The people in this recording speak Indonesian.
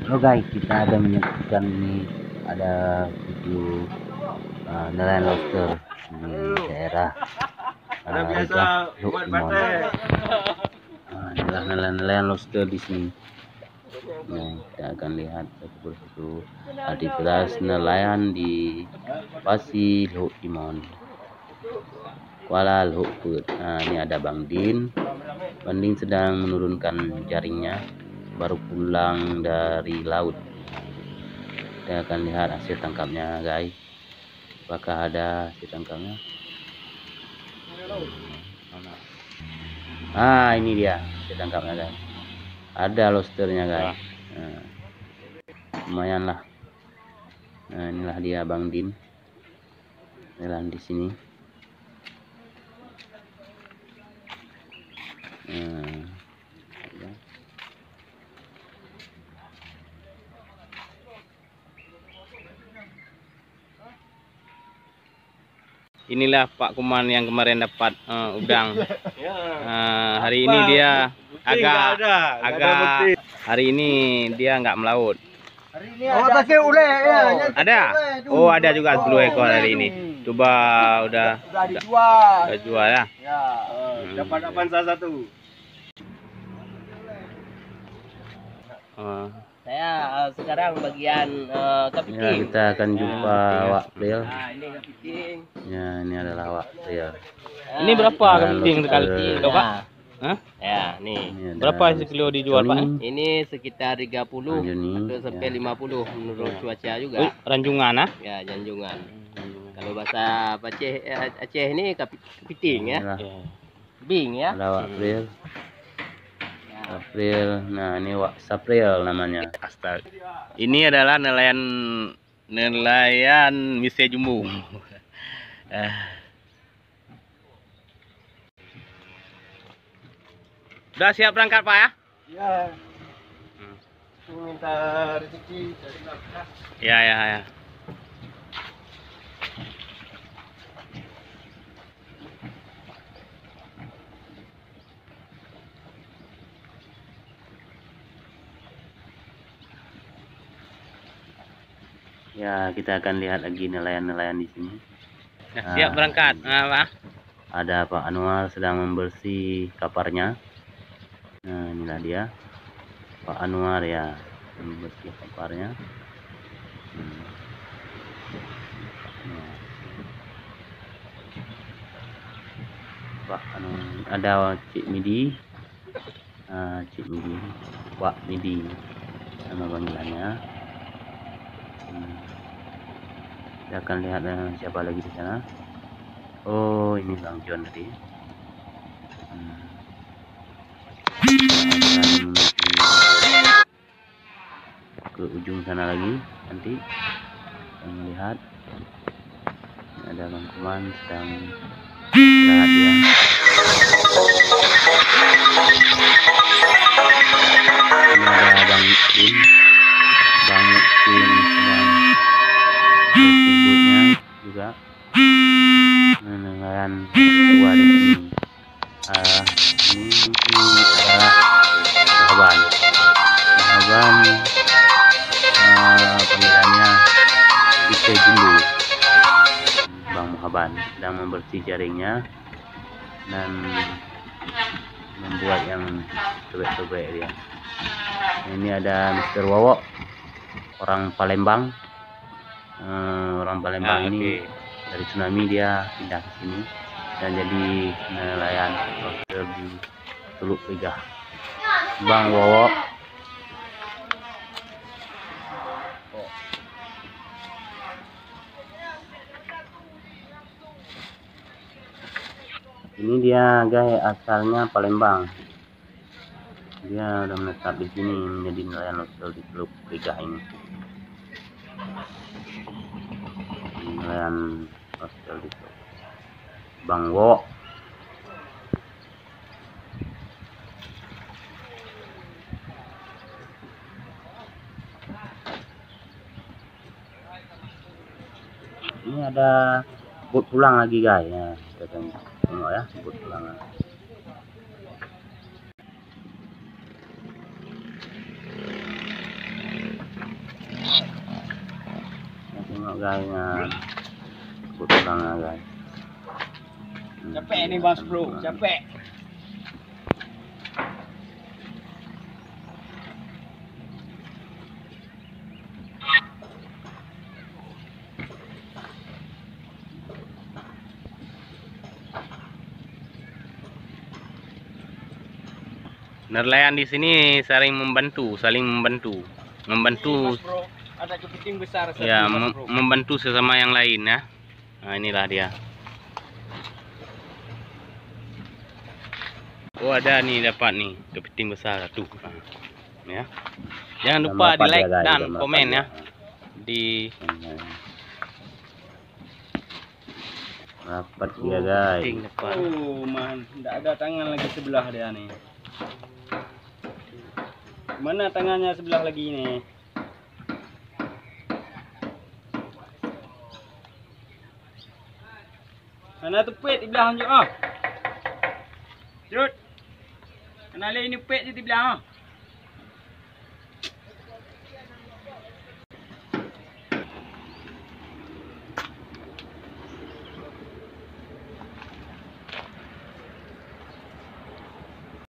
Oh guys, kita ada menyaksikan ini ada video nelayan lobster di daerah Luk Imon. Inilah nelayan lobster di sini. Nah, kita akan lihat satu persatu aktivitas nelayan di Pasi Luk Imon, Kuala Lumpur. Nah, ini ada Bang Din. Bang Din sedang menurunkan jaringnya, baru pulang dari laut. Kita akan lihat hasil tangkapnya, guys. Apakah ada hasil tangkapnya? Ini dia hasil tangkapnya, guys. Ada lobsternya, guys. Nah, lumayan lah. Nah, inilah dia Bang Din jalan di sini. Inilah Pak Kuman yang kemarin dapat udang. Hari ini dia agak hari ini dia nggak melaut. Ada? Oh, ada juga 10 ekor hari ini. Coba udah jual ya. Dapat salah satu. Saya sekarang bagian kepiting. Ya, kita akan jumpa Wak Pril. Nah, ini kepiting. Ya, ini adalah Wak Pril. Ini berapa kepiting sekali, Pak? Hah? Ya, nih. Ini ada Berapa sekilo dijual, Pak? Ini sekitar 30 Joni, atau sampai 50 menurut cuaca juga. Ranjungan, ah? Ya, janjungan. Kalau bahasa Aceh ini kepiting ya. Inilah Bing ya. ada Wak Pril. April. Nah, ini Wak Sapril namanya. Astaga. Ini adalah nelayan Mise Jumbo. Udah siap berangkat, Pak ya? Ya. Minta rezeki dari nafkah. Ya. Ya, kita akan lihat lagi nelayan-nelayan di sini. Siap berangkat, Pak. Ada Pak Anwar sedang membersih kaparnya. Nah, inilah dia Pak Anwar ya, membersih kaparnya. Pak Anwar, ada Cik Midi. Cik Midi, Pak Midi nama panggilannya. Kita akan lihat siapa lagi di sana. Oh, ini Bang John tadi. Ke ujung sana lagi nanti kita melihat ada Bang Kuman sedang istirahat ya. Ini ada Bang Mukin. Bang Mukin sedang bersibuknya juga nelayan tua di sini. Ini adalah Mahaban. Panggilannya Mise Jumbo. Bang Mahaban sedang membersih jaringnya dan membuat yang sobek-sobek dia. Ini ada Mr. Wawok, orang Palembang. Ini dari tsunami dia pindah ke sini dan jadi nelayan lobster di Teluk Pegah. Bang Wawok. Ini dia guys, asalnya Palembang. Dia udah menetap di sini menjadi nelayan lobster di Teluk Pegah ini. Nelayan lobster di Teluk Bang Wok. Ini ada bot pulang lagi guys ya, kita tengok ya bot pulang lagi. guys nga kebetulan nga guys. Capek nih Mas Bro, capek. Nelayan di sini saling membantu, membantu. Mas Bro, ada kepiting besar. Ya, membantu sesama yang lain ya. Nah, inilah dia. Oh, ada nih, dapat nih kepiting besar satu. Nah, ya. Jangan lupa di like dan komen ya. Di Rapat dia guys. kepiting dapat. Oh man, tidak ada tangan lagi sebelah dia nih. Mana tangannya sebelah lagi nih? Mana tu pet di belakang je ah. Jut. Kenali ini pet je di belakang.